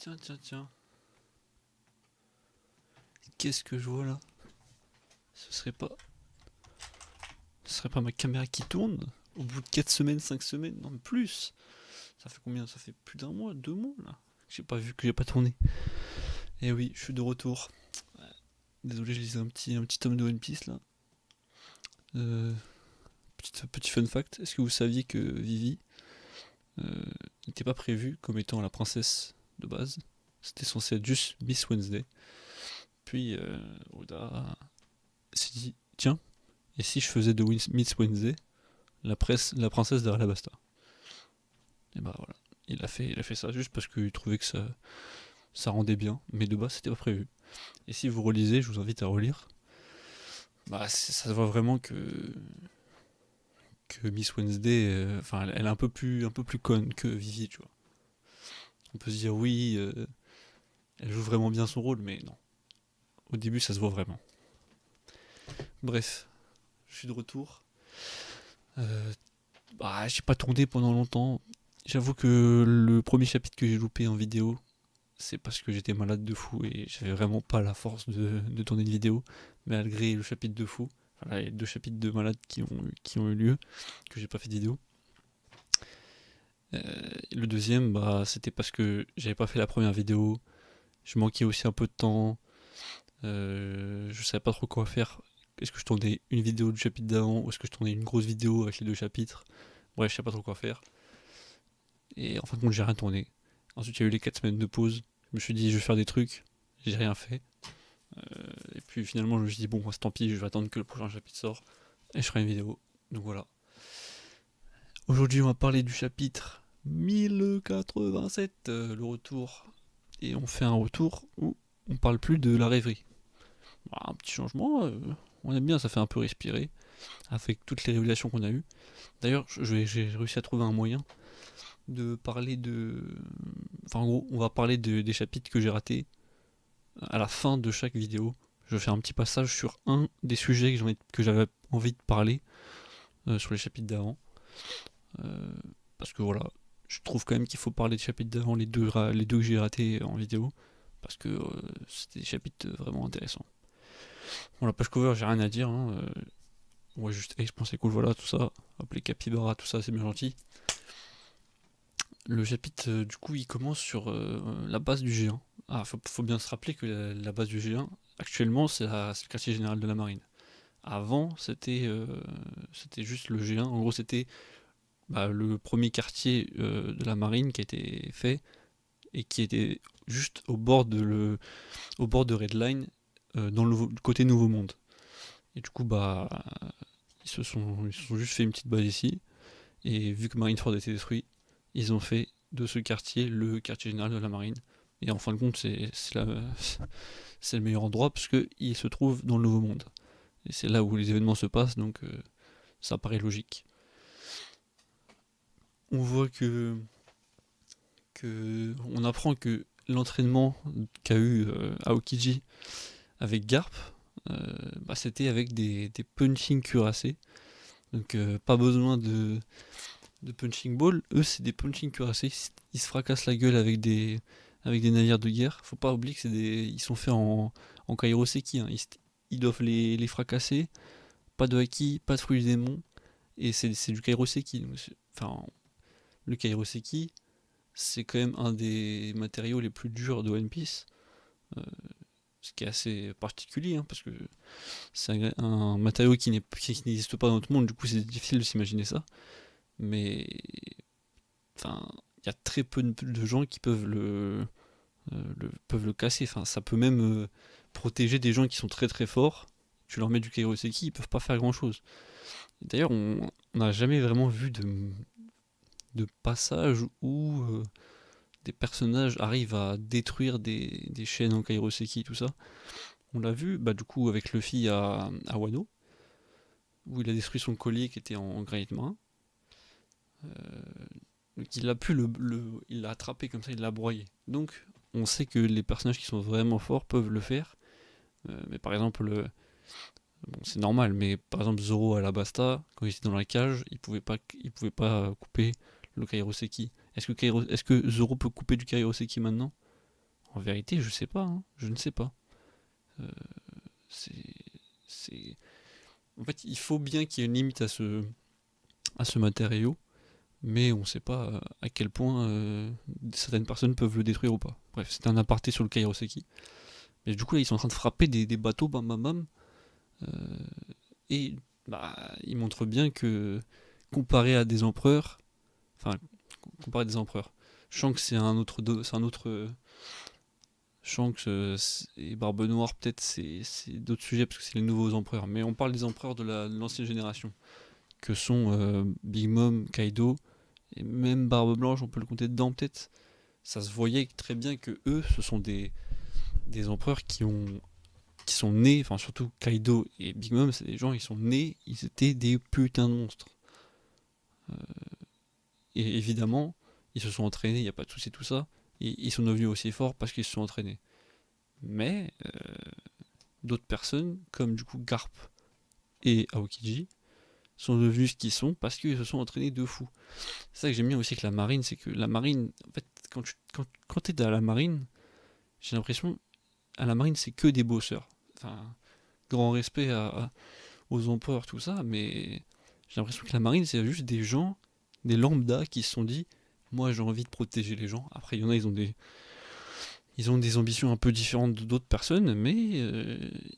Tiens, tiens, tiens. Qu'est-ce que je vois là? Ce serait pas. Ce serait pas ma caméra qui tourne? Au bout de 4 semaines, 5 semaines? Non, mais plus! Ça fait combien? Ça fait plus d'un mois, 2 mois là? Que j'ai pas vu, que j'ai pas tourné. Et oui, je suis de retour. Désolé, je lisais un petit tome de One Piece là. Euh, petit fun fact, est-ce que vous saviez que Vivi n'était pas prévue comme étant la princesse de base? C'était censé être juste Miss Wednesday. Puis Oda s'est dit, tiens, et si je faisais de Miss Wednesday la princesse d'Arabasta? Et bah voilà, il a fait ça juste parce qu'il trouvait que ça rendait bien, mais de base c'était pas prévu. Et si vous relisez, je vous invite à relire, bah ça se voit vraiment que Miss Wednesday, enfin elle est un peu plus conne que Vivi, tu vois. On peut se dire oui, elle joue vraiment bien son rôle, mais non. Au début ça se voit vraiment. Bref, je suis de retour. Euh, Bah j'ai pas tourné pendant longtemps. J'avoue que le premier chapitre que j'ai loupé en vidéo, c'est parce que j'étais malade de fou et j'avais vraiment pas la force de tourner une vidéo, malgré le chapitre de fou. Enfin, les 2 chapitres de malade qui ont eu lieu, que j'ai pas fait de vidéo. Et le deuxième, bah, c'était parce que j'avais pas fait la première vidéo, je manquais aussi un peu de temps, je savais pas trop quoi faire. Est-ce que je tournais une vidéo du chapitre d'avant ou est-ce que je tournais une grosse vidéo avec les 2 chapitres? Bref, je sais pas trop quoi faire. Et en fin de compte, j'ai rien tourné. Ensuite, il y a eu les 4 semaines de pause. Je me suis dit, je vais faire des trucs. J'ai rien fait. Et puis finalement, je me suis dit, bon, tant pis, je vais attendre que le prochain chapitre sort et je ferai une vidéo. Donc voilà. Aujourd'hui, on va parler du chapitre 1087, le retour. Et on fait un retour où on parle plus de la rêverie. Voilà, un petit changement, on aime bien, ça fait un peu respirer, avec toutes les révélations qu'on a eues. D'ailleurs, j'ai réussi à trouver un moyen de parler de. Enfin, en gros, on va parler des chapitres que j'ai ratés à la fin de chaque vidéo. Je vais faire un petit passage sur un des sujets que j'avais envie de parler sur les chapitres d'avant. Euh, Parce que voilà, je trouve quand même qu'il faut parler des chapitres d'avant, les deux que j'ai ratés en vidéo. Parce que c'était des chapitres vraiment intéressants. Bon, la page cover, j'ai rien à dire. Hein, ouais, juste Ace, c'est cool, voilà, tout ça. Hop, les capybaras, tout ça, c'est bien gentil. Le chapitre, du coup, il commence sur la base du G1. Ah, faut bien se rappeler que la base du G1, actuellement, c'est le quartier général de la marine. Avant, c'était juste le G1. En gros, c'était bah, le premier quartier de la marine qui a été fait et qui était juste au bord de Redline, dans le côté Nouveau Monde. Et du coup, bah, ils se sont juste fait une petite base ici. Et vu que Marineford a été détruit, ils ont fait de ce quartier le quartier général de la marine. Et en fin de compte, c'est le meilleur endroit parce qu'il se trouve dans le Nouveau Monde. Et c'est là où les événements se passent, donc ça paraît logique. On voit on apprend que l'entraînement qu'a eu Aokiji avec Garp, bah, c'était avec des punching cuirassés. Donc pas besoin de punching ball. Eux, c'est des punching cuirassés. Ils se fracassent la gueule avec des navires de guerre. Faut pas oublier que ils sont faits en kairoseki. Hein. Ils doivent les fracasser. Pas de haki, pas de fruits du démon. Et c'est du kairoseki. Enfin, le kairoseki, c'est quand même un des matériaux les plus durs de One Piece. Euh, Ce qui est assez particulier, hein, parce que c'est un matériau qui n'existe pas dans tout le monde, du coup c'est difficile de s'imaginer ça. Mais enfin, il y a très peu de gens qui peuvent le casser. Enfin, ça peut même protéger des gens qui sont très très forts. Tu leur mets du Kairoseki, ils peuvent pas faire grand chose. D'ailleurs, on n'a jamais vraiment vu de passage où des personnages arrivent à détruire des chaînes en Kairoseki, tout ça. On l'a vu, bah, du coup, avec Luffy à Wano, où il a détruit son collier qui était en granit marin. Donc il l'a attrapé comme ça, il l'a broyé. Donc on sait que les personnages qui sont vraiment forts peuvent le faire. Mais par exemple, bon, c'est normal, mais par exemple Zoro à Alabasta, quand il était dans la cage, il pouvait pas couper le Kairoseki. Est-ce que Zoro peut couper du Kairoseki maintenant? En vérité, je sais pas, hein, je ne sais pas. Euh, c'est, c'est... En fait, il faut bien qu'il y ait une limite à ce matériau, mais on ne sait pas à quel point certaines personnes peuvent le détruire ou pas. Bref, c'était un aparté sur le Kairoseki. Mais du coup, là, ils sont en train de frapper des bateaux, bam bam bam. Euh, et bah, ils montrent bien que, comparé à des empereurs, enfin, comparé à des empereurs, Shanks c'est un autre, c'est un autre Shanks et Barbe Noire peut-être c'est d'autres sujets parce que c'est les nouveaux empereurs. Mais on parle des empereurs de l'ancienne génération, que sont Big Mom, Kaido, et même Barbe Blanche, on peut le compter dedans peut-être. Ça se voyait très bien que eux, ce sont des empereurs qui sont nés, enfin surtout Kaido et Big Mom, c'est des gens, ils sont nés, ils étaient des putains de monstres. Et évidemment, ils se sont entraînés, il n'y a pas de souci tout ça, et ils sont devenus aussi forts parce qu'ils se sont entraînés. Mais d'autres personnes, comme du coup Garp et Aokiji, sont devenus ce qu'ils sont parce qu'ils se sont entraînés de fou. C'est ça que j'aime bien aussi avec la marine, c'est que la marine, en fait, quand t'es dans la marine, j'ai l'impression, à la marine, c'est que des bosseurs. Enfin, grand respect aux empereurs, tout ça, mais j'ai l'impression que la marine, c'est juste des gens, des lambda qui se sont dit, moi j'ai envie de protéger les gens. Après, il y en a, ils ont des ambitions un peu différentes d'autres personnes, mais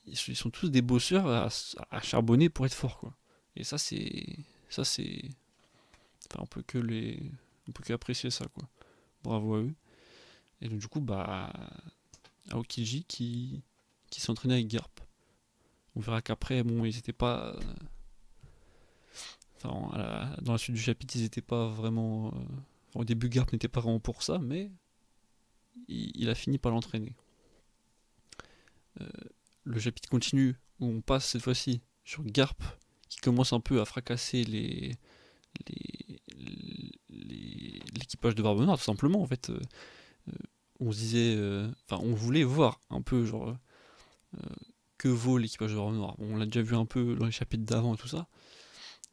ils sont tous des bosseurs à charbonner pour être forts, quoi. Et ça c'est, enfin, on peut qu'apprécier ça, quoi. Bravo à eux. Et donc du coup, bah, Aokiji qui s'entraînait avec Garp. On verra qu'après, bon, ils étaient pas, enfin, dans la suite du chapitre, ils étaient pas vraiment, enfin, au début, Garp n'était pas vraiment pour ça, mais il a fini par l'entraîner. Euh, le chapitre continue où on passe cette fois-ci sur Garp qui commence un peu à fracasser l'équipage de Barbe Noire, tout simplement. En fait, on se disait, enfin, on voulait voir un peu, genre, que vaut l'équipage de Barbe Noire. Bon, on l'a déjà vu un peu dans les chapitres d'avant et tout ça.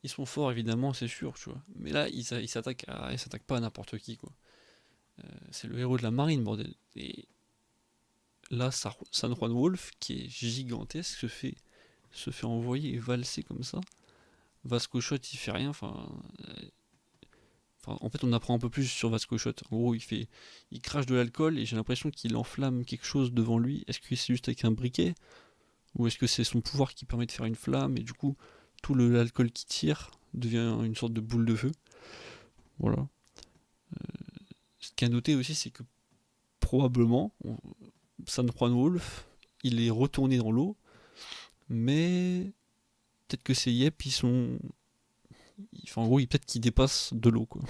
Ils sont forts, évidemment, c'est sûr, tu vois. Mais là, ils s'attaquent pas à n'importe qui, quoi. C'est le héros de la marine, bordel. Et là, San Juan Wolf, qui est gigantesque, se fait envoyer et valser comme ça. Vasco Shot, il fait rien. En fait, on apprend un peu plus sur Vasco Shot. En gros, il crache de l'alcool et j'ai l'impression qu'il enflamme quelque chose devant lui. Est-ce que c'est juste avec un briquet ou est-ce que c'est son pouvoir qui permet de faire une flamme et du coup, tout l'alcool qui tire devient une sorte de boule de feu. Voilà. Ce qu'il y a noté aussi, c'est que probablement, San Juan Wolf, il est retourné dans l'eau, mais peut-être que ces yep, enfin, en gros, peut-être qu'ils dépassent de l'eau, quoi.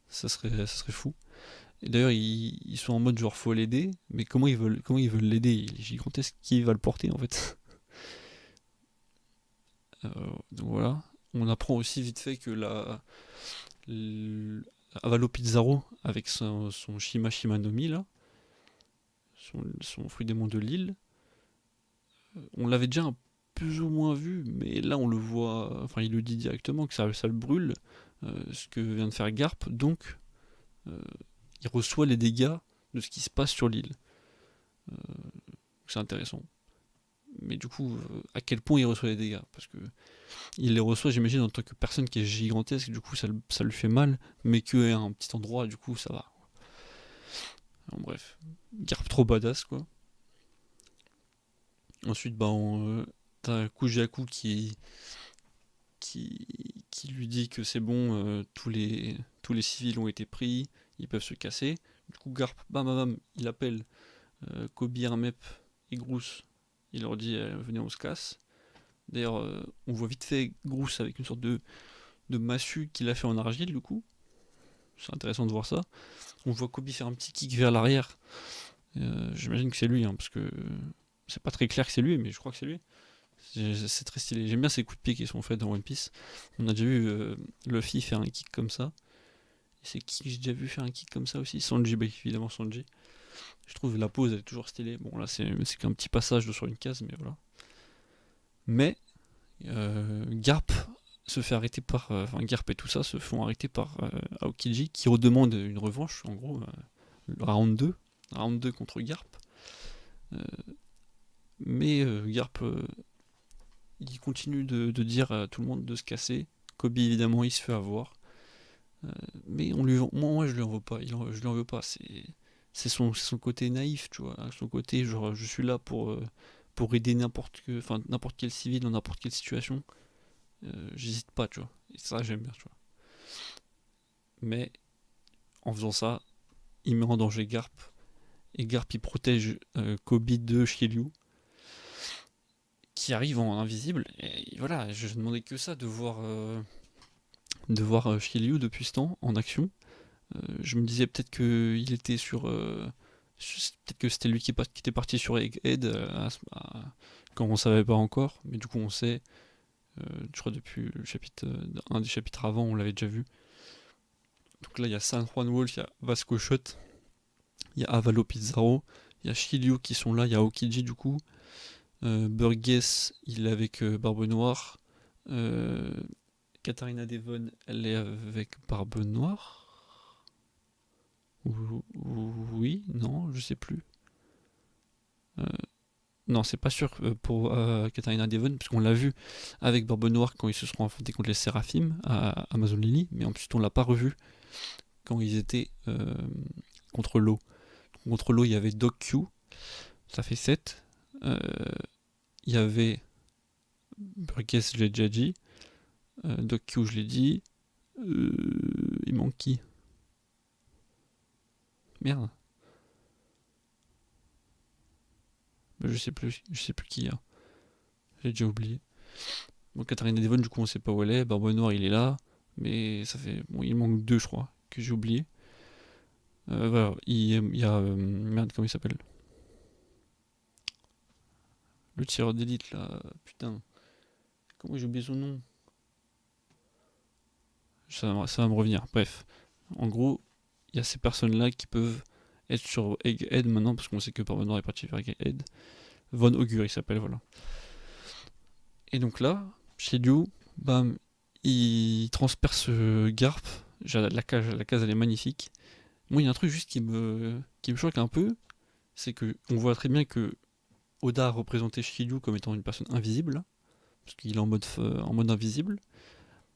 Ça serait fou. Et d'ailleurs, ils sont en mode genre faut l'aider, mais comment ils veulent l'aider? Il est gigantesque, qui va le porter en fait? Donc voilà. On apprend aussi vite fait que Avalo Pizarro, avec son Shima Shima no Mi, là, son fruit des monts de l'île, on l'avait déjà plus ou moins vu, mais là on le voit, enfin il le dit directement que ça le brûle, ce que vient de faire Garp, donc euh, il reçoit les dégâts de ce qui se passe sur l'île. Euh, c'est intéressant. Mais du coup, à quel point il reçoit les dégâts? Parce que il les reçoit, j'imagine, en tant que personne qui est gigantesque, du coup ça lui fait mal, mais qu'à un petit endroit, du coup ça va. Alors, bref, Garp trop badass quoi. Ensuite, bah, t'as Kujaku qui lui dit que c'est bon, tous les civils ont été pris, ils peuvent se casser. Du coup, Garp, bam bam bam, il appelle Kobe, Hermep et Groose. Il leur dit venez, on se casse. D'ailleurs, on voit vite fait Groose avec une sorte de massue qu'il a fait en argile, du coup. C'est intéressant de voir ça. On voit Kobe faire un petit kick vers l'arrière. J'imagine que c'est lui, hein, parce que c'est pas très clair que c'est lui, mais je crois que c'est lui. C'est très stylé. J'aime bien ces coups de pied qui sont faits dans One Piece. On a déjà vu Luffy faire un kick comme ça. Et c'est qui que j'ai déjà vu faire un kick comme ça aussi? Sanji, bah, évidemment Sanji. Je trouve la pose elle est toujours stylée. Bon là c'est qu'un petit passage sur une case, mais voilà. Mais Garp se fait arrêter par, enfin Garp et tout ça se font arrêter par Aokiji qui redemande une revanche en gros, le round 2. round 2 contre Garp. Mais Garp, il continue de dire à tout le monde de se casser. Kobe, évidemment, il se fait avoir. Mais moi, je lui en veux pas. Je lui en veux pas. C'est son côté naïf, tu vois. Son côté, genre, je suis là pour aider n'importe quel civil dans n'importe quelle situation. J'hésite pas, tu vois. Et ça, j'aime bien, tu vois. Mais en faisant ça, il met en danger Garp. Et Garp, il protège Kobe de Shiryu, qui arrive en invisible. Et voilà, je demandais que ça, de voir Shiryu depuis ce temps en action. Je me disais peut-être qu'il était peut-être que c'était lui qui était parti sur Egghead quand on savait pas encore, mais du coup on sait. Je crois depuis un des chapitres avant, on l'avait déjà vu. Donc là, il y a San Juan Wolf, il y a Vasco Shot, il y a Avalo Pizarro, il y a Shiryu qui sont là, il y a Okiji du coup. Burgess, il est avec Barbe Noire. Euh, Katharina Devon, elle est avec Barbe Noire. Oui, non, je sais plus. Euh, non, c'est pas sûr pour Katharina Devon, puisqu'on l'a vu avec Barbe Noire quand ils se seront affrontés contre les Séraphim à Amazon Lily, mais ensuite on l'a pas revu quand ils étaient contre l'eau. Contre l'eau, il y avait Doc Q, ça fait 7. Il y avait Burgess, je l'ai déjà dit. Doc Q, je l'ai dit. Il manque qui? Merde. Je sais plus qui il y a. J'ai déjà oublié. Bon, Katharina Devon, du coup, on sait pas où elle est. Barbe Noire, il est là. Mais ça fait. Bon, il manque deux, je crois, que j'ai oublié. Voilà, il y a. Merde, comment il s'appelle? Le tireur d'élite, là. Putain. Comment j'ai oublié son nom? Ça va me revenir. Bref. En gros, il y a ces personnes-là qui peuvent être sur Egghead maintenant, parce qu'on sait que Barbe Noire est parti vers Egghead. Von Augur, il s'appelle, voilà. Et donc là, chez Liu, bam, il transperce Garp. La case, elle est magnifique. Moi, il y a un truc juste qui me choque un peu, c'est que on voit très bien que Oda a représenté Shiryu comme étant une personne invisible, parce qu'il est en mode invisible,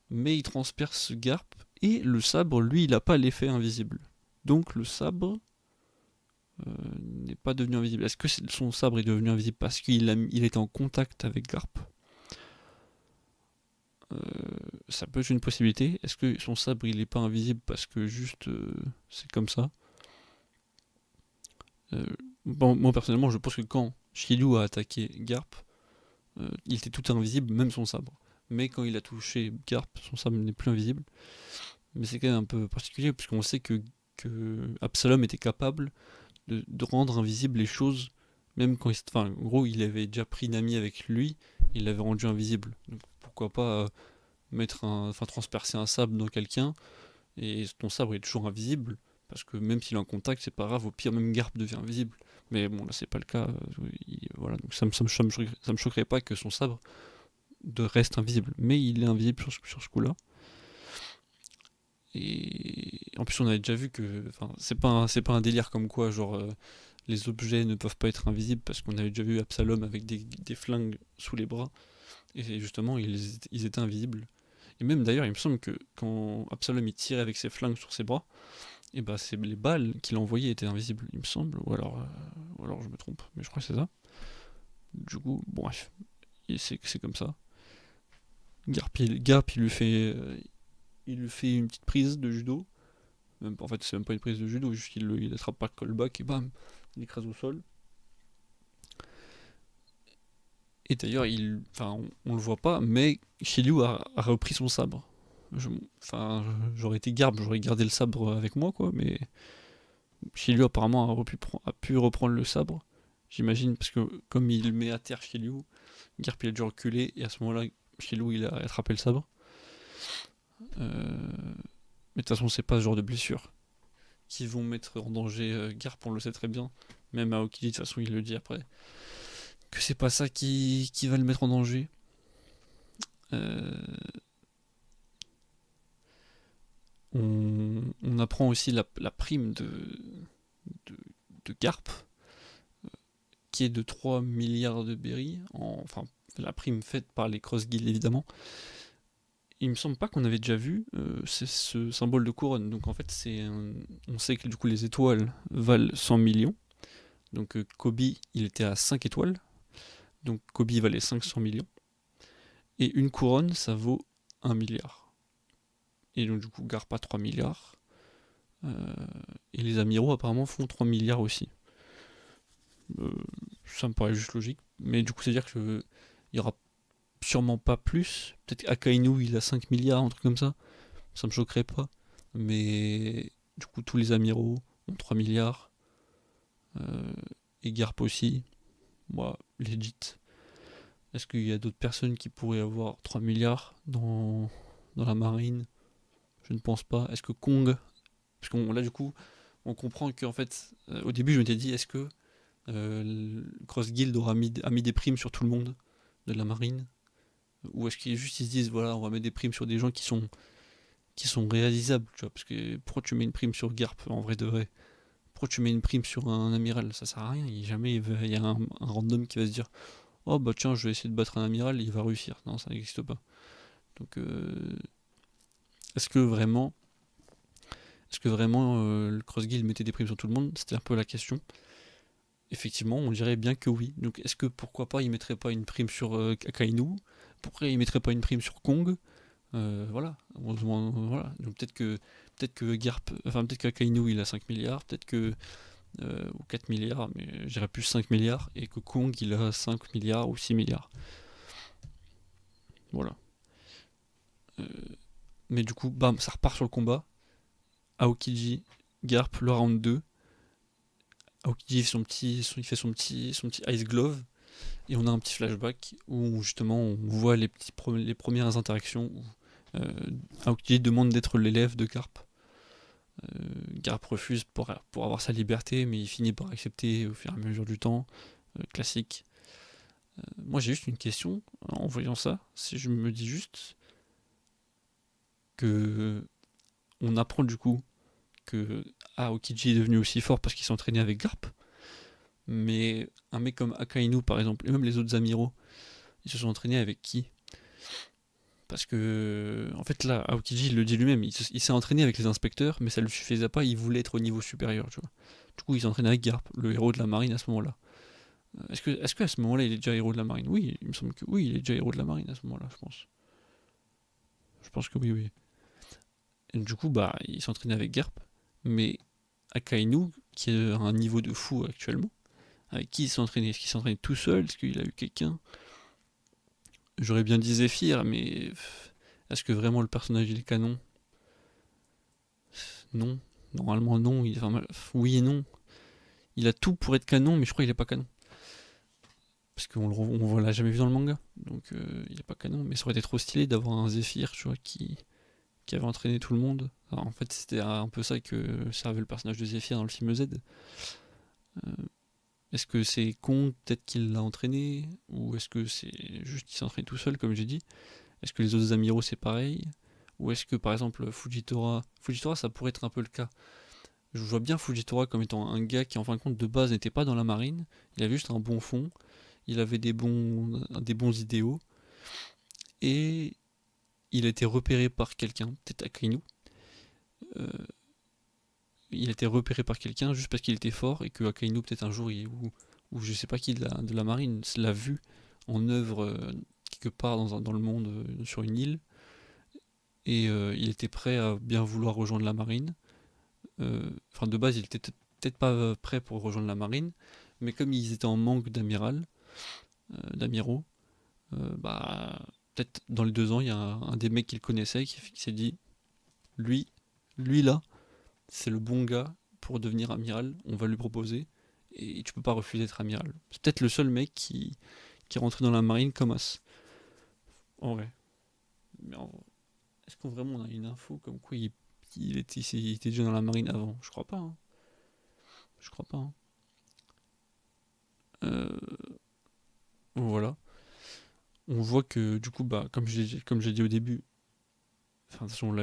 mais il transperce Garp, et le sabre, lui, il n'a pas l'effet invisible. Donc le sabre n'est pas devenu invisible. Est-ce que son sabre est devenu invisible parce qu'il était en contact avec Garp? Euh, Ça peut être une possibilité. Est-ce que son sabre il est pas invisible parce que juste c'est comme ça? Euh, bon, moi personnellement, je pense que quand Shiryu a attaqué Garp, il était tout invisible, même son sabre. Mais quand il a touché Garp, son sabre n'est plus invisible. Mais c'est quand même un peu particulier, puisqu'on sait que Absalom était capable de rendre invisibles les choses, même quand enfin, en gros, il avait déjà pris Nami avec lui, il l'avait rendu invisible. Donc pourquoi pas transpercer un sabre dans quelqu'un, et ton sabre est toujours invisible, parce que même s'il est en contact, c'est pas grave, au pire, même Garp devient invisible. Mais bon, là, c'est pas le cas. Voilà, donc ça me choquerait pas que son sabre reste invisible. Mais il est invisible sur ce coup-là. Et en plus, on avait déjà vu que. Enfin, c'est pas un délire comme quoi, genre, les objets ne peuvent pas être invisibles, parce qu'on avait déjà vu Absalom avec des flingues sous les bras. Et justement, ils étaient invisibles. Et même d'ailleurs, il me semble que quand Absalom il tirait avec ses flingues sur ses bras, et bah c'est les balles qu'il envoyait étaient invisibles, il me semble, ou alors je me trompe, mais je crois que c'est ça. Du coup, bon, bref, c'est comme ça. Garp, il lui fait une petite prise de judo. En fait, c'est même pas une prise de judo, juste il attrape par le callback et bam, il écrase au sol. Et d'ailleurs, enfin, on le voit pas, mais Shiryu a repris son sabre. Enfin, j'aurais été Garp, j'aurais gardé le sabre avec moi, quoi, mais Shiryu apparemment a pu reprendre le sabre, j'imagine, parce que comme il met à terre Shiryu, Garp il a dû reculer, et à ce moment-là, Shiryu il a attrapé le sabre. Mais de toute façon, c'est pas ce genre de blessure qui vont mettre en danger Garp, on le sait très bien. Même Aokiji, de toute façon, il le dit après, que c'est pas ça qui va le mettre en danger. Euh, on apprend aussi la prime de Garp, qui est de 3 milliards de berries, enfin la prime faite par les Cross Guilds évidemment. Il me semble pas qu'on avait déjà vu c'est ce symbole de couronne. Donc en fait, on sait que du coup les étoiles valent 100 millions. Donc Kobe, il était à 5 étoiles. Donc Kobe valait 500 millions. Et une couronne, ça vaut 1 milliard. Et donc du coup, Garp a 3 milliards. Et les amiraux apparemment font 3 milliards aussi. Euh, Ça me paraît juste logique. Mais du coup, c'est-à-dire qu'il y aura sûrement pas plus. Peut-être Akainu, il a 5 milliards, un truc comme ça. Ça me choquerait pas. Mais du coup, tous les amiraux ont 3 milliards. Euh, et Garp aussi. Moi, legit. Est-ce qu'il y a d'autres personnes qui pourraient avoir 3 milliards dans la marine? Je ne pense pas. Est-ce que Kong... Parce que là, du coup, on comprend qu'en fait, au début, je m'étais dit, est-ce que le Cross Guild a mis des primes sur tout le monde de la marine? Ou est-ce qu'ils juste ils se disent, voilà, on va mettre des primes sur des gens qui sont réalisables, tu vois? Parce que pourquoi tu mets une prime sur Garp, en vrai de vrai? Pourquoi tu mets une prime sur un amiral? Ça sert à rien. Jamais il y a un random qui va se dire, oh bah tiens, je vais essayer de battre un amiral, il va réussir. Non, ça n'existe pas. Donc, est-ce que vraiment, est-ce que vraiment le Cross Guild mettait des primes sur tout le monde? C'était un peu la question. Effectivement, on dirait bien que oui. Donc, est-ce que pourquoi pas, il mettrait pas une prime sur Akainu? Pourquoi il mettrait pas une prime sur Kong? Voilà. On se demande, voilà. Donc, peut-être que Garp, enfin, peut-être qu'Akainu il a 5 milliards, peut-être que ou 4 milliards, mais je dirais plus 5 milliards, et que Kong il a 5 milliards ou 6 milliards. Voilà. Euh, mais du coup, bam, ça repart sur le combat. Aokiji, Garp, le round 2. Aokiji il fait son petit Ice Glove. Et on a un petit flashback où justement on voit les premières interactions où Aokiji demande d'être l'élève de Garp. Garp refuse pour avoir sa liberté, mais il finit par accepter au fur et à mesure du temps. Classique. Moi j'ai juste une question en voyant ça. Si je me dis juste que on apprend du coup que Aokiji est devenu aussi fort parce qu'il s'entraînait avec Garp. Mais un mec comme Akainu par exemple, et même les autres amiraux, ils se sont entraînés avec qui? Parce que, en fait, là, Aokiji il le dit lui-même, il s'est entraîné avec les inspecteurs, mais ça ne lui suffisait pas, il voulait être au niveau supérieur, tu vois. Du coup, il s'entraîne avec Garp, le héros de la marine à ce moment-là. Est-ce qu'à ce moment-là, il est déjà héros de la marine? Oui, il me semble que oui, il est déjà héros de la marine à ce moment-là, je pense. Je pense que oui, oui. Et du coup, bah, il s'entraîne avec Garp, mais Akainu, qui est à un niveau de fou actuellement, avec qui il s'est entraîné? Est-ce qu'il s'est entraîné tout seul? Est-ce qu'il a eu quelqu'un? J'aurais bien dit Zephyr, mais est-ce que vraiment le personnage il est canon? Non. Normalement, non. Oui et non. Il a tout pour être canon, mais je crois qu'il est pas canon. Parce on l'a jamais vu dans le manga. Donc, il est pas canon. Mais ça aurait été trop stylé d'avoir un Zephyr, tu vois, qui avait entraîné tout le monde. Alors, en fait, c'était un peu ça que servait le personnage de Zephyr dans le film Z. Euh, Est-ce que c'est Kong, peut-être qu'il l'a entraîné? Ou est-ce que c'est juste qu'il s'est entraîné tout seul, comme j'ai dit? Est-ce que les autres amiraux, c'est pareil? Ou est-ce que, par exemple, Fujitora, ça pourrait être un peu le cas. Je vois bien Fujitora comme étant un gars qui, en fin de compte, de base n'était pas dans la marine. Il avait juste un bon fond. Il avait des bons idéaux. Et il a été repéré par quelqu'un, peut-être Akainu. Euh, il a été repéré par quelqu'un juste parce qu'il était fort et que Akainu, peut-être un jour, ou je sais pas qui de la marine, l'a vu en œuvre quelque part dans le monde, sur une île. Et il était prêt à bien vouloir rejoindre la marine. Enfin, de base, il était peut-être pas prêt pour rejoindre la marine, mais comme ils étaient en manque d'amiraux, bah, peut-être dans les 2 ans, il y a un des mecs qu'il connaissait qui s'est dit, lui, lui là, c'est le bon gars pour devenir amiral, on va lui proposer, et tu peux pas refuser d'être amiral. C'est peut-être le seul mec qui est rentré dans la marine comme as. En vrai. Mais est-ce qu'on vraiment on a une info comme quoi il était déjà dans la marine avant? Je crois pas, hein. Je crois pas, hein. Euh, voilà. On voit que du coup, bah, comme j'ai dit au début, enfin, de toute façon,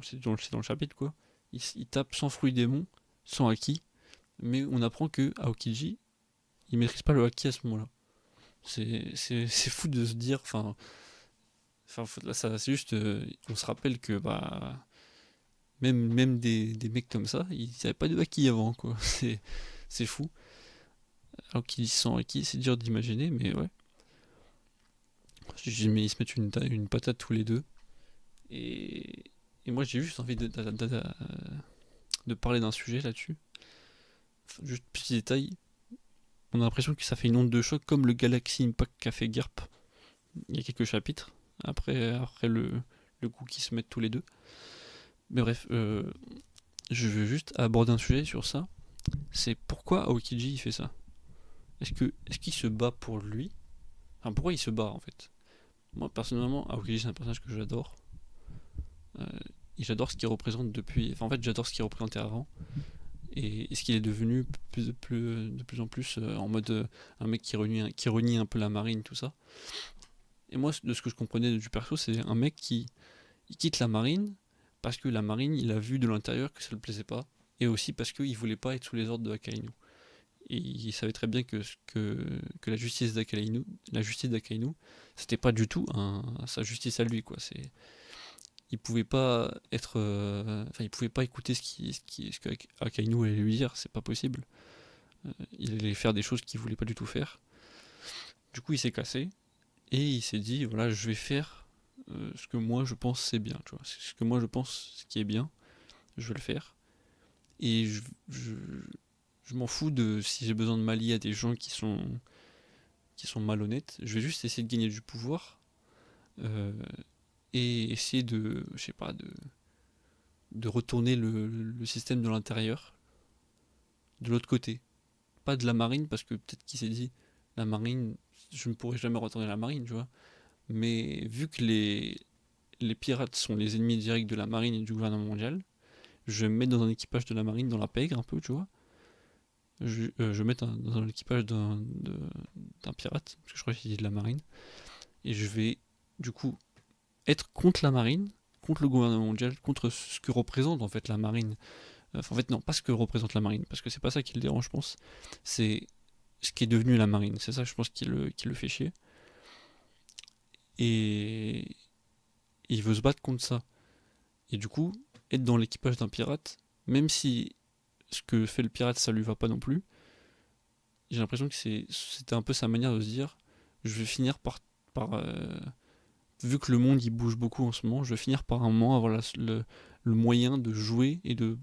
c'est dans le chapitre quoi, il tape sans fruit démon, sans acquis, mais on apprend que Aokiji, il maîtrise pas le haki à ce moment-là. C'est fou de se dire, là, ça, c'est juste, on se rappelle que bah, même des mecs comme ça, ils n'avaient pas de haki avant, quoi. C'est fou. Alors qu'ils sont haki, c'est dur d'imaginer, mais ouais. Mais ils se mettent une patate tous les deux. Et, et moi, j'ai juste envie de parler d'un sujet là-dessus. Juste petit détail. On a l'impression que ça fait une onde de choc comme le Galaxy Impact qu'a fait Garp. Il y a quelques chapitres. Après le coup qu'ils se mettent tous les deux. Mais bref, je veux juste aborder un sujet sur ça. C'est pourquoi Aokiji il fait ça. Est-ce qu'il se bat pour lui? Enfin, pourquoi il se bat en fait? Moi personnellement, Aokiji c'est un personnage que j'adore. Euh, et j'adore ce qu'il représente depuis. Enfin, en fait, j'adore ce qu'il représentait avant. Et ce qu'il est devenu de plus en plus en mode un mec qui renie un peu la marine, tout ça. Et moi, de ce que je comprenais du perso, c'est un mec qui il quitte la marine parce que la marine, il a vu de l'intérieur que ça ne le plaisait pas. Et aussi parce qu'il voulait pas être sous les ordres de Akainu. Et il savait très bien que la justice d'Akainu, c'était pas du tout sa justice à lui, quoi. Il pouvait pas être, il pouvait pas écouter ce que Akainu allait lui dire, c'est pas possible. Il allait faire des choses qu'il voulait pas du tout faire. Du coup, il s'est cassé et il s'est dit, voilà, je vais faire ce que moi je pense c'est bien, tu vois. Ce que moi je pense ce qui est bien, je vais le faire. Et je, je m'en fous de si j'ai besoin de m'allier à des gens qui sont malhonnêtes. Je vais juste essayer de gagner du pouvoir euh, et essayer je sais pas, de retourner le système de l'intérieur de l'autre côté. Pas de la marine, parce que peut-être qu'il s'est dit, la marine, je ne pourrai jamais retourner à la marine, tu vois. Mais vu que les pirates sont les ennemis directs de la marine et du gouvernement mondial, je vais me mettre dans un équipage de la marine, dans la pègre un peu, tu vois. Je vais mettre dans l'équipage d'un pirate, parce que je crois qu'il dit de la marine, et je vais, du coup, être contre la marine, contre le gouvernement mondial, contre ce que représente en fait la marine. Enfin, en fait, non, pas ce que représente la marine, parce que c'est pas ça qui le dérange, je pense. C'est ce qui est devenu la marine. C'est ça, je pense, qui le fait chier. Et il veut se battre contre ça. Et du coup, être dans l'équipage d'un pirate, même si ce que fait le pirate, ça lui va pas non plus, j'ai l'impression que c'était un peu sa manière de se dire, je vais finir par vu que le monde il bouge beaucoup en ce moment, je vais finir par un moment avoir le moyen de jouer et de,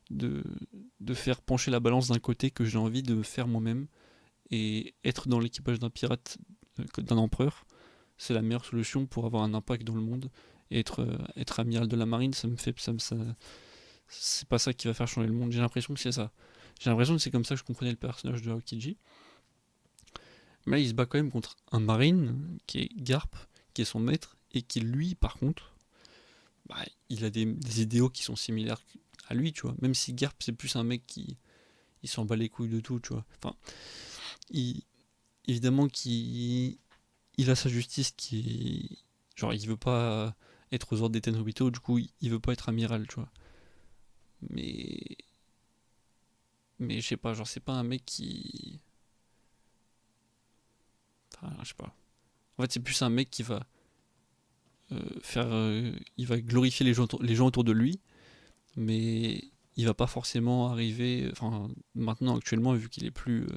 de faire pencher la balance d'un côté que j'ai envie de faire moi-même et être dans l'équipage d'un pirate, d'un empereur, c'est la meilleure solution pour avoir un impact dans le monde. Et être amiral de la marine, c'est pas ça qui va faire changer le monde. J'ai l'impression que c'est ça. J'ai l'impression que c'est comme ça que je comprenais le personnage de Aokiji. Mais là, il se bat quand même contre un marine qui est Garp, qui est son maître, et qui lui, par contre, bah, il a des idéaux qui sont similaires à lui, tu vois. Même si Garp, c'est plus un mec qui il s'en bat les couilles de tout, tu vois. Enfin, il, évidemment qu'il il a sa justice qui. Genre, il veut pas être aux ordres des Tenryubito, du coup, il veut pas être amiral, tu vois. Mais. Mais je sais pas, genre, c'est pas un mec qui. Enfin, je sais pas. En fait, c'est plus un mec qui va faire. Il va glorifier les gens autour de lui, mais il va pas forcément arriver. Enfin, maintenant, actuellement, vu qu'il est plus.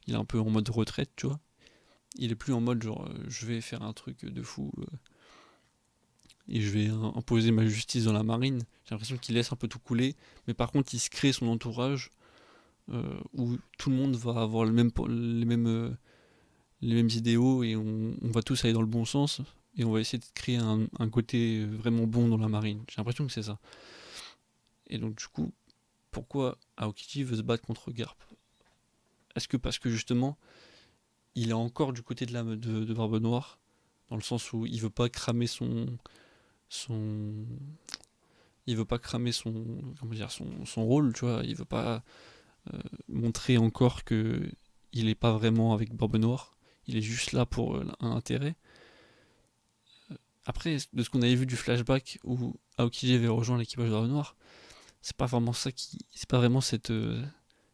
Il est un peu en mode retraite, tu vois. Il est plus en mode genre, je vais faire un truc de fou et je vais imposer ma justice dans la marine. J'ai l'impression qu'il laisse un peu tout couler, mais par contre, il se crée son entourage où tout le monde va avoir les mêmes idéaux et on va tous aller dans le bon sens et on va essayer de créer un côté vraiment bon dans la marine. J'ai l'impression que c'est ça. Et donc, du coup, pourquoi Aokiji veut se battre contre Garp? Est-ce que parce que justement, il est encore du côté de Barbe Noire, dans le sens où il veut pas cramer son il veut pas cramer comment dire son rôle, tu vois, il veut pas montrer encore que il est pas vraiment avec Barbe Noire, il est juste là pour un intérêt. Après, de ce qu'on avait vu du flashback où Aokiji avait rejoint l'équipage de Barbe Noire, c'est pas vraiment ça qui c'est pas vraiment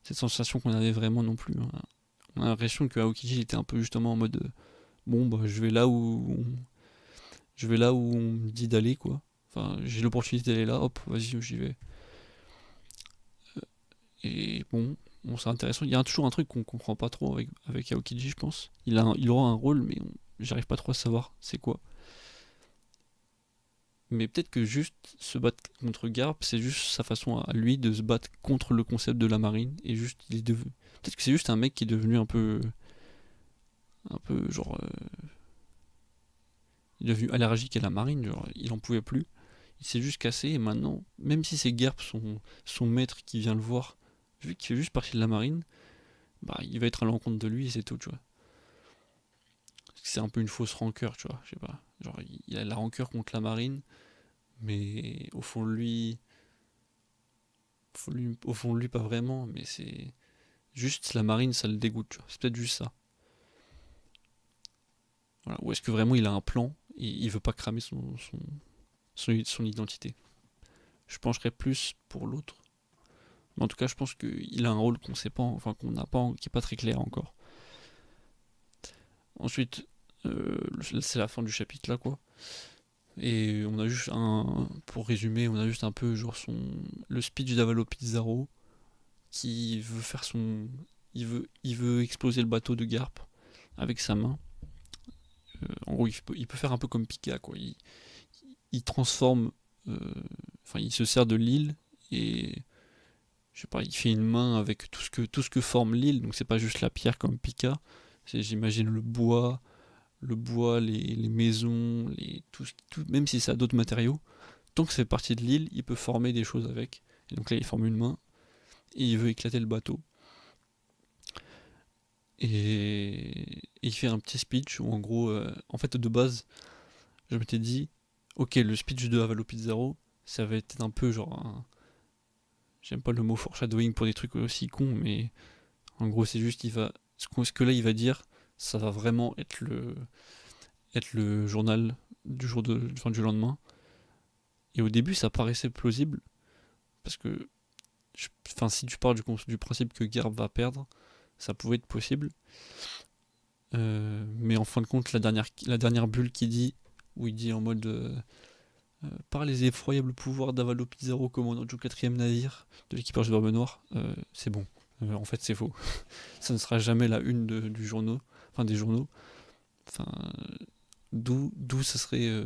cette sensation qu'on avait vraiment non plus, hein. On a l'impression que Aokiji était un peu justement en mode bon bah je vais là où on me dit d'aller quoi. Enfin j'ai l'opportunité d'aller là, hop vas-y j'y vais. Et bon c'est intéressant. Il y a toujours un truc qu'on comprend pas trop avec Aokiji je pense. Il aura un rôle mais j'arrive pas trop à savoir c'est quoi. Mais peut-être que juste se battre contre Garp, c'est juste sa façon à lui de se battre contre le concept de la marine. Et juste, il est devenu. Peut-être que c'est juste un mec qui est devenu un peu. Un peu genre. Il est devenu allergique à la marine, genre, il en pouvait plus. Il s'est juste cassé et maintenant, même si c'est Garp, son maître qui vient le voir, vu qu'il fait juste partie de la marine, bah il va être à l'encontre de lui et c'est tout, tu vois. C'est un peu une fausse rancœur, tu vois, je sais pas. Genre, il a la rancœur contre la marine, mais au fond de lui, pas vraiment, mais c'est juste la marine, ça le dégoûte, tu vois. C'est peut-être juste ça. Voilà. Ou est-ce que vraiment il a un plan et il veut pas cramer son identité. Je pencherais plus pour l'autre. Mais en tout cas, je pense qu'il a un rôle qu'on sait pas, enfin qu'on n'a pas, qui est pas très clair encore. Ensuite, c'est la fin du chapitre là, quoi. Et on a juste pour résumer, on a juste un peu genre le speech d'Avalo Pizarro qui veut faire il veut exploser le bateau de Garp avec sa main. En gros, il peut faire un peu comme Pika, quoi. Il transforme, euh, enfin, il se sert de l'île et je sais pas, il fait une main avec tout ce que forme l'île. Donc c'est pas juste la pierre comme Pika. J'imagine le bois, les maisons, même si ça a d'autres matériaux. Tant que c'est partie de l'île, il peut former des choses avec. Et donc là, il forme une main et il veut éclater le bateau. Et il fait un petit speech où en gros, en fait de base, je m'étais dit, ok, le speech de Avalo Pizarro, ça va être un peu genre j'aime pas le mot foreshadowing pour des trucs aussi cons, mais en gros c'est juste ce que là il va dire, ça va vraiment être le journal du jour enfin, du lendemain. Et au début ça paraissait plausible parce que enfin si tu pars du principe que Garb va perdre, ça pouvait être possible. Mais en fin de compte la dernière bulle qui dit où il dit en mode par les effroyables pouvoirs d'Avalo Pizarro, commandant du 4ème navire de l'équipage de Barbe Noire, c'est bon. En fait, c'est faux. Ça ne sera jamais la une du journaux, enfin des journaux. Enfin, d'où ça serait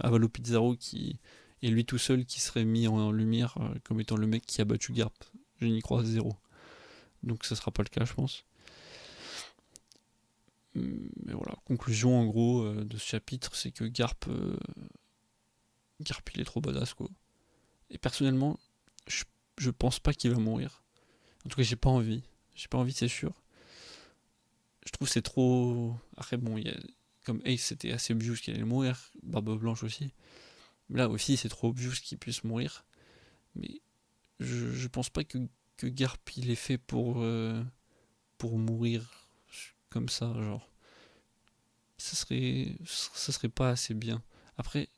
Avalo Pizarro qui et lui tout seul qui serait mis en lumière comme étant le mec qui a battu Garp. Je n'y crois zéro. Donc ça sera pas le cas, je pense. Mais voilà, conclusion en gros de ce chapitre, c'est que Garp il est trop badass quoi. Et personnellement, je, je pense pas qu'il va mourir. En tout cas, j'ai pas envie. J'ai pas envie, c'est sûr. Je trouve que c'est trop. Après, bon, comme Ace, c'était assez obvious qu'il allait mourir. Barbe Blanche aussi. Mais là aussi, c'est trop obvious qu'il puisse mourir. Mais je pense pas que Garp il est fait pour mourir comme ça. Genre, ça serait pas assez bien. Après,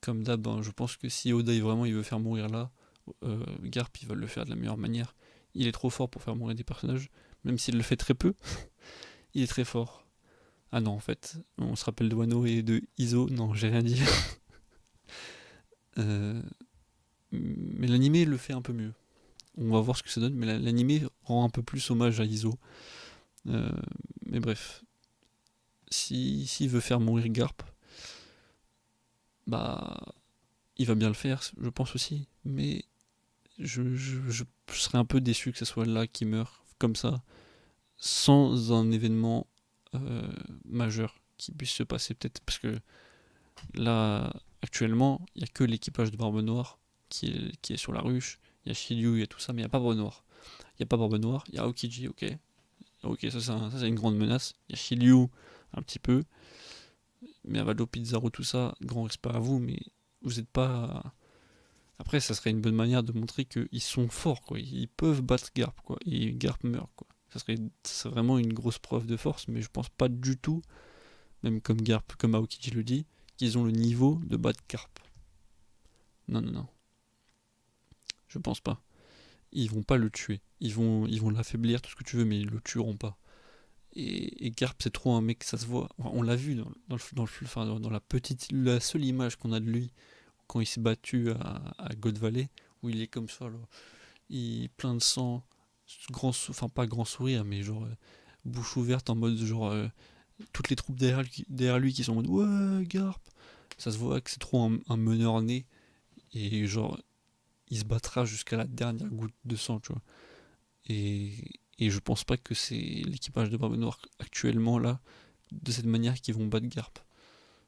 comme d'hab, hein, je pense que si Oda vraiment il veut faire mourir là, Garp il va le faire de la meilleure manière. Il est trop fort pour faire mourir des personnages, même s'il le fait très peu. Il est très fort. Ah non, en fait, on se rappelle de Wano et de Iso. Non, j'ai rien dit. Euh, mais l'animé le fait un peu mieux. On va voir ce que ça donne, mais l'animé rend un peu plus hommage à Iso. Euh, mais bref, s'il veut faire mourir Garp, bah, il va bien le faire, je pense aussi. Mais je serais un peu déçu que ce soit là qui meurt, comme ça, sans un événement majeur qui puisse se passer peut-être. Parce que là, actuellement, il n'y a que l'équipage de Barbe Noire qui est sur la ruche. Il y a Shiryu, il y a tout ça, mais il n'y a pas Barbe Noire. Il n'y a pas Barbe Noire, il y a Aokiji, ok. Ok, ça c'est une grande menace. Il y a Shiryu, un petit peu. Mais Avalo, Pizarro, tout ça, grand respect à vous, mais vous n'êtes pas. Après, ça serait une bonne manière de montrer qu'ils sont forts, quoi. Ils peuvent battre Garp, quoi. Et Garp meurt, quoi. Ça serait vraiment une grosse preuve de force, mais je pense pas du tout, même comme Garp, comme Aokiji le dit, qu'ils ont le niveau de battre Garp. Non, non, non. Je pense pas. ils vont pas le tuer. Ils vont l'affaiblir, tout ce que tu veux, mais ils le tueront pas. Et Garp, c'est trop un mec, ça se voit. Enfin, on l'a vu enfin, dans la seule image qu'on a de lui quand il s'est battu à God Valley, où il est comme ça, là, plein de sang, enfin pas grand sourire, mais genre bouche ouverte en mode genre toutes les troupes derrière lui qui sont en mode ouais Garp. Ça se voit que c'est trop un meneur né et genre il se battra jusqu'à la dernière goutte de sang, tu vois. Et je pense pas que c'est l'équipage de Barbe Noire actuellement là, de cette manière, qui vont battre Garp.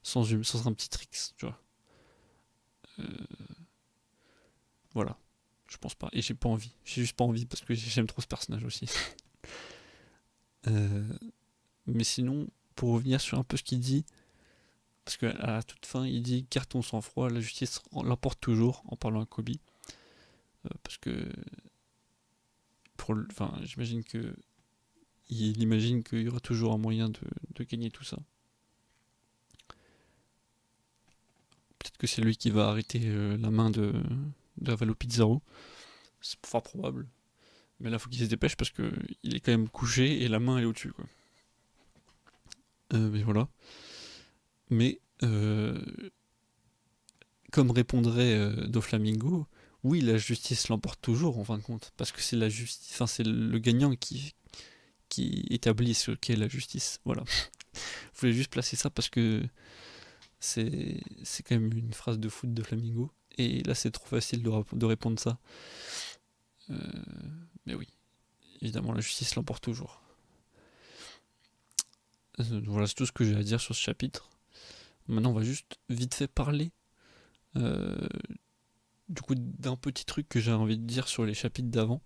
Sans un petit tricks, tu vois. Voilà. Je pense pas. Et j'ai pas envie. J'ai juste pas envie parce que j'aime trop ce personnage aussi. Euh, mais sinon, pour revenir sur un peu ce qu'il dit, parce qu'à la toute fin, il dit garde ton sang-froid, la justice l'emporte toujours, en parlant à Kobe. Parce que, enfin, j'imagine que il imagine qu'il y aura toujours un moyen de gagner tout ça. Peut-être que c'est lui qui va arrêter la main de Avalo Pizarro. C'est fort probable. Mais là, faut qu'il se dépêche parce que il est quand même couché et la main elle est au-dessus, quoi. Mais voilà. Mais comme répondrait Doflamingo, oui, la justice l'emporte toujours en fin de compte, parce que c'est la justice, enfin c'est le gagnant qui établit ce qu'est la justice. Voilà. Je voulais juste placer ça parce que c'est quand même une phrase de foot de Flamingo. Et là, c'est trop facile de répondre ça. Euh, mais oui, évidemment, la justice l'emporte toujours. Voilà, c'est tout ce que j'ai à dire sur ce chapitre. Maintenant, on va juste vite fait parler euh, du coup d'un petit truc que j'ai envie de dire sur les chapitres d'avant,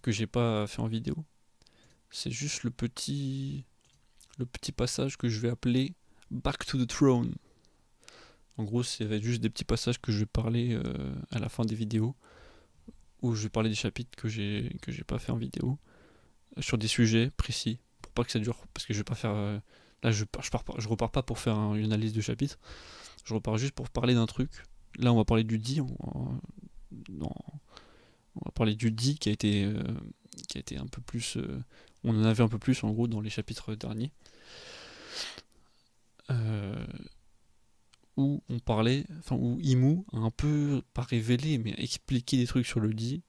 que j'ai pas fait en vidéo. C'est juste le petit passage que je vais appeler Back to the Throne. En gros, c'est juste des petits passages que je vais parler à la fin des vidéos, où je vais parler des chapitres que j'ai pas fait en vidéo, sur des sujets précis, pour pas que ça dure, parce que je vais pas faire... là, je repars pas pour faire une analyse de chapitre, je repars juste pour parler d'un truc. Là, on va parler du dit, on va parler du dit qui a été un peu plus... on en avait un peu plus, en gros, dans les chapitres derniers. Euh, où on parlait, enfin où Imu a un peu, pas révélé, mais expliqué des trucs sur le dit.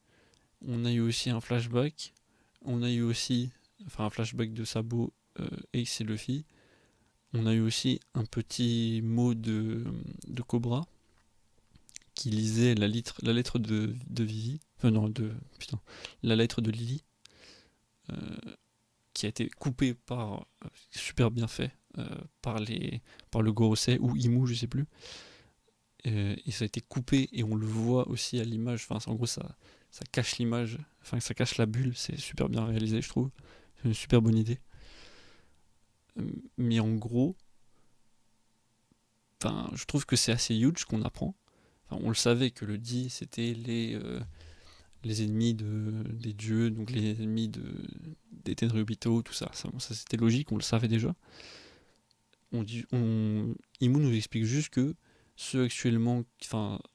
On a eu aussi un flashback, on a eu aussi, enfin un flashback de Sabo, Ace et Luffy. On a eu aussi un petit mot de Cobra qui lisait la lettre de Vivi, enfin non, putain, la lettre de Lily, euh, qui a été coupée super bien fait, par le Gorosei ou Imu, je sais plus. Et ça a été coupé et on le voit aussi à l'image. Enfin, en gros, ça cache l'image, enfin, ça cache la bulle. C'est super bien réalisé, je trouve. C'est une super bonne idée. Mais en gros, enfin, je trouve que c'est assez huge qu'on apprend. Enfin, on le savait que le dit c'était les ennemis des dieux, donc les ennemis des Tenryubito, tout ça. Ça c'était logique, on le savait déjà. Imu nous explique juste que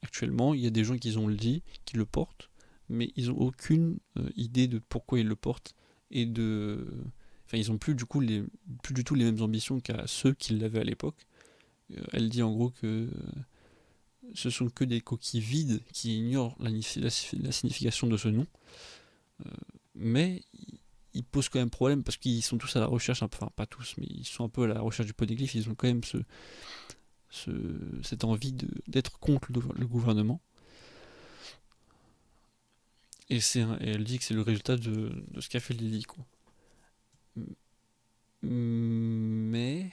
actuellement, il y a des gens qui ont le dit, qui le portent, mais ils ont aucune idée de pourquoi ils le portent enfin, ils ont plus du tout les mêmes ambitions qu'à ceux qui l'avaient à l'époque. Elle dit en gros que ce sont que des coquilles vides qui ignorent la signification de ce nom, mais ils posent quand même problème parce qu'ils sont tous à la recherche, enfin pas tous, mais ils sont un peu à la recherche du poneglyphe. Ils ont quand même cette envie d'être contre le gouvernement. Et elle dit que c'est le résultat de ce qu'a fait Lily, quoi. Mais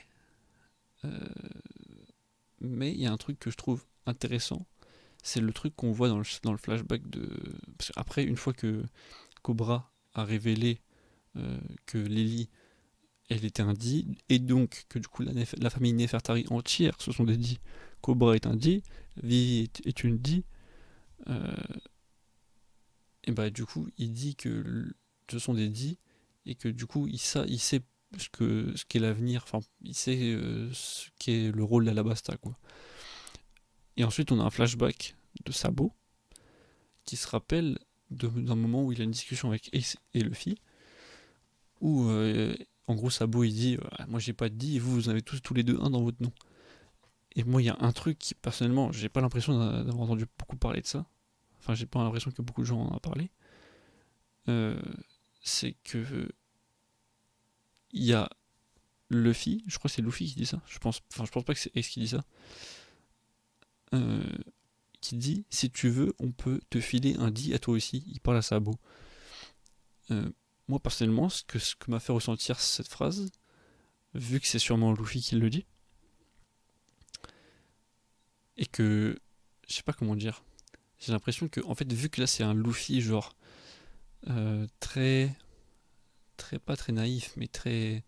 euh, mais il y a un truc que je trouve intéressant, c'est le truc qu'on voit dans le flashback parce qu'après, une fois que Cobra a révélé que Lily, elle était un dit, et donc que du coup la famille Nefertari entière ce sont des dits. Cobra est un dit, Vivi est une dit, euh, et bah du coup il dit que ce sont des dits, et que du coup il sait ce qu'est l'avenir, enfin il sait ce qu'est le rôle d'Alabasta, quoi. Et ensuite on a un flashback de Sabo qui se rappelle d'un moment où il a une discussion avec Ace et Luffy, où en gros Sabo il dit moi j'ai pas de dit et vous avez tous les deux un dans votre nom. Et moi il y a un truc qui personnellement j'ai pas l'impression d'avoir entendu beaucoup parler de ça. Enfin j'ai pas l'impression que beaucoup de gens en ont parlé. C'est que il y a Luffy, je crois que c'est Luffy qui dit ça. Je pense pas que c'est Ace qui dit ça. Euh, qui dit si tu veux on peut te filer un dit à toi aussi. Il parle à Sabo. Moi personnellement ce que m'a fait ressentir cette phrase, vu que c'est sûrement Luffy qui le dit, et que je sais pas comment dire, j'ai l'impression que en fait vu que là c'est un Luffy genre très très pas très naïf mais très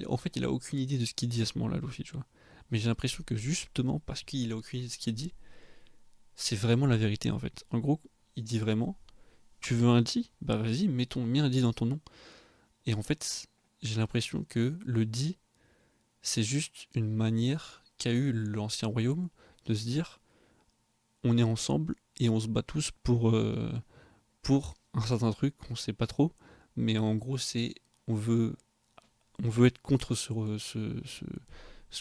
en fait il a aucune idée de ce qu'il dit à ce moment-là Luffy tu vois, mais j'ai l'impression que justement parce qu'il a aucune idée de ce qu'il dit c'est vraiment la vérité en fait. En gros il dit vraiment tu veux un dit bah vas-y mets un dit dans ton nom, et en fait j'ai l'impression que le dit c'est juste une manière qu'a eu l'ancien royaume de se dire on est ensemble et on se bat tous pour un certain truc, on sait pas trop, mais en gros c'est on veut on veut être contre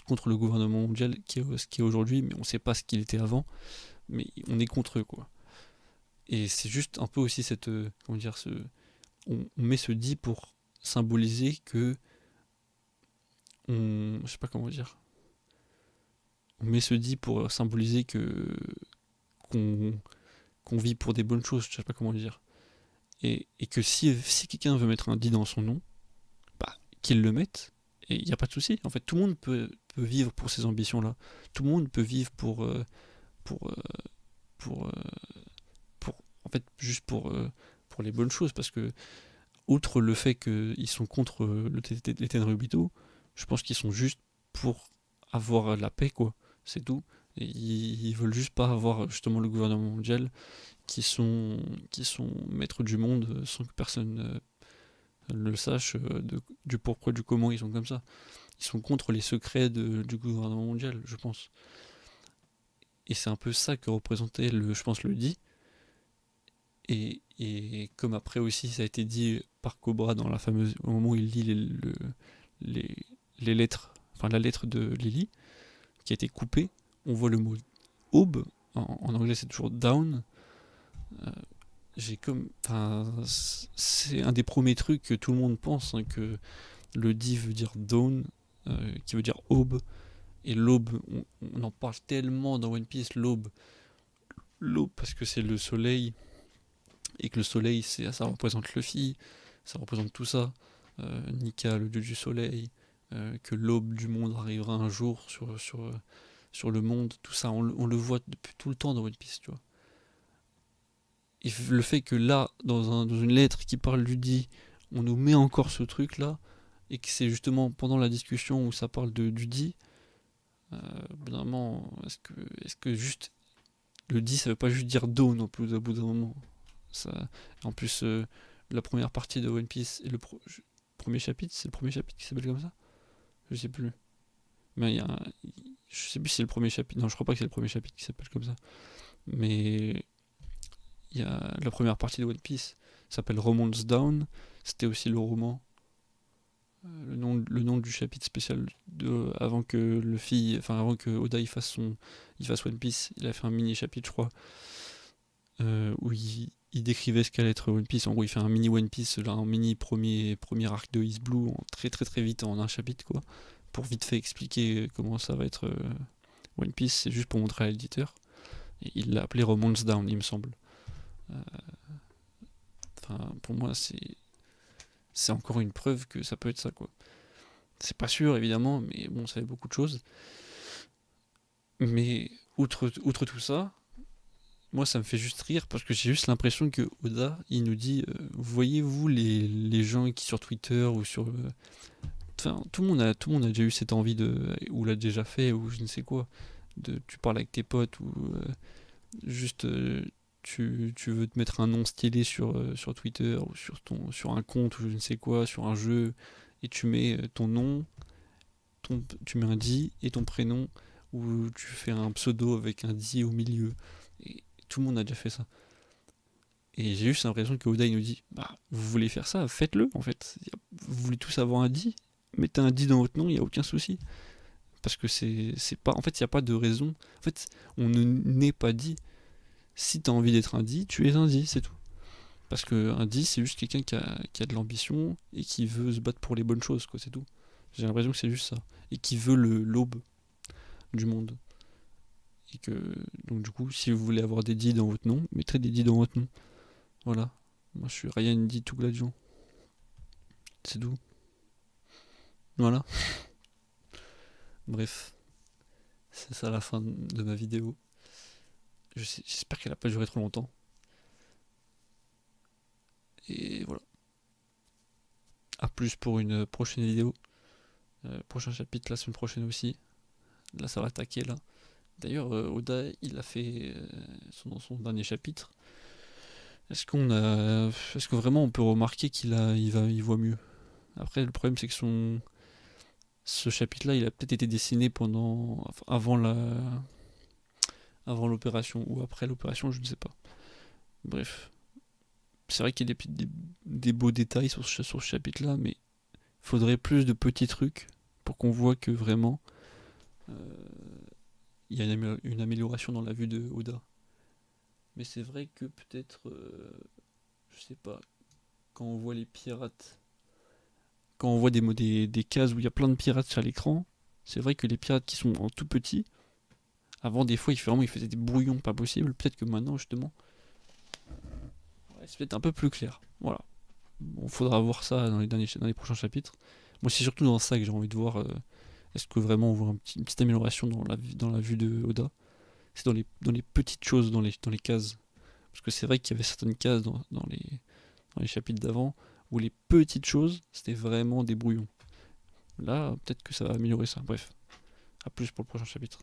contre le gouvernement mondial ce qui est aujourd'hui, mais on sait pas ce qu'il était avant, mais on est contre eux quoi. Et c'est juste un peu aussi cette comment dire on met ce dit pour symboliser que je sais pas comment dire, on met ce dit pour symboliser que qu'on qu'on vit pour des bonnes choses, je sais pas comment dire. Et que si quelqu'un veut mettre un dit dans son nom, bah, qu'il le mette, et il n'y a pas de souci. En fait, tout le monde peut vivre pour ces ambitions-là. Tout le monde peut vivre pour, pour, en fait, juste pour les bonnes choses. Parce que, outre le fait qu'ils sont contre les Tenryubito, je pense qu'ils sont juste pour avoir la paix, quoi. C'est tout. Et ils veulent juste pas avoir justement le gouvernement mondial qui sont maîtres du monde sans que personne le sache du pourquoi, du comment ils sont comme ça. Ils sont contre les secrets du gouvernement mondial, je pense. Et c'est un peu ça que représentait, je pense, le dit. Et comme après aussi, ça a été dit par Cobra dans la fameuse, au moment où il lit les, les lettres, enfin la lettre de Lily, qui a été coupée, on voit le mot aube, en anglais c'est toujours down. Euh, j'ai comme, enfin, c'est un des premiers trucs que tout le monde pense, hein, que le dit veut dire dawn, qui veut dire aube, et l'aube, on en parle tellement dans One Piece, l'aube parce que c'est le soleil, et que le soleil, ça représente Luffy, ça représente tout ça, Nika, le dieu du soleil, que l'aube du monde arrivera un jour sur le monde, tout ça, on le voit depuis tout le temps dans One Piece, tu vois. Et le fait que là, dans une lettre qui parle du dit, on nous met encore ce truc-là, et que c'est justement pendant la discussion où ça parle du dit, vraiment, est-ce que juste le dit, ça veut pas juste dire do non plus au bout d'un moment. Ça, en plus, la première partie de One Piece et premier chapitre, c'est le premier chapitre qui s'appelle comme ça. Je sais plus. Mais je sais plus si c'est le premier chapitre. Non, je crois pas que c'est le premier chapitre qui s'appelle comme ça. Mais il y a la première partie de One Piece s'appelle Romance Down. C'était aussi le roman, le nom du chapitre spécial avant que avant que Oda il fasse One Piece. Il a fait un mini chapitre, je crois, où il décrivait ce qu'allait être One Piece. En gros, il fait un mini One Piece, là, un mini premier arc de East Blue, très très très vite en un chapitre, quoi, pour vite fait expliquer comment ça va être One Piece. C'est juste pour montrer à l'éditeur. Et il l'a appelé Romance Down, il me semble. Euh, Enfin, pour moi, c'est encore une preuve que ça peut être ça, quoi. C'est pas sûr, évidemment, mais bon, ça fait beaucoup de choses. Mais outre tout ça, moi, ça me fait juste rire parce que j'ai juste l'impression que Oda, il nous dit voyez-vous les gens qui sur Twitter ou sur. Enfin, tout le monde a déjà eu cette envie ou l'a déjà fait, ou je ne sais quoi. Tu parles avec tes potes, ou juste tu veux te mettre un nom stylé sur Twitter, ou sur un compte, ou je ne sais quoi, sur un jeu, et tu mets ton nom, tu mets un dit et ton prénom, ou tu fais un pseudo avec un dit au milieu. Et tout le monde a déjà fait ça. Et j'ai juste l'impression que Oda il nous dit, bah vous voulez faire ça, faites-le en fait. Vous voulez tous avoir un dit, mettez un dit dans votre nom, il n'y a aucun souci. Parce que c'est pas. En fait, il n'y a pas de raison. En fait, on ne n'est pas dit. Si tu as envie d'être un dit, tu es un dit, c'est tout. Parce que un dit, c'est juste quelqu'un qui a de l'ambition et qui veut se battre pour les bonnes choses, quoi, c'est tout. J'ai l'impression que c'est juste ça. Et qui veut l'aube du monde. Et que. Donc, du coup, si vous voulez avoir des dits dans votre nom, mettez des dits dans votre nom. Voilà. Moi, je suis Ryan dit tout Gladion. C'est tout. Voilà. Bref. C'est ça la fin de ma vidéo. J'espère qu'elle a pas duré trop longtemps. Et voilà. A plus pour une prochaine vidéo. Prochain chapitre la semaine prochaine aussi. Là, ça va attaquer là. D'ailleurs, Oda, il a fait son dernier chapitre. Est-ce que vraiment on peut remarquer il voit mieux. Après, le problème c'est que ce chapitre-là, il a peut-être été dessiné avant l'opération ou après l'opération, je ne sais pas. Bref, c'est vrai qu'il y a des beaux détails sur ce chapitre-là, mais il faudrait plus de petits trucs pour qu'on voit que vraiment il y a une amélioration dans la vue de Oda. Mais c'est vrai que peut-être, je sais pas, quand on voit les pirates, quand on voit des cases où il y a plein de pirates sur l'écran, c'est vrai que les pirates qui sont en tout petit, avant des fois ils faisaient des brouillons pas possibles, peut-être que maintenant justement, ouais, c'est peut-être un peu plus clair. Voilà. Bon, faudra voir ça dans les prochains chapitres. Moi c'est surtout dans ça que j'ai envie de voir, est-ce que vraiment on voit une petite amélioration dans la vue de Oda. C'est dans les petites choses, dans les cases. Parce que c'est vrai qu'il y avait certaines cases dans les chapitres d'avant où les petites choses, c'était vraiment des brouillons. Là, peut-être que ça va améliorer ça. Bref, à plus pour le prochain chapitre.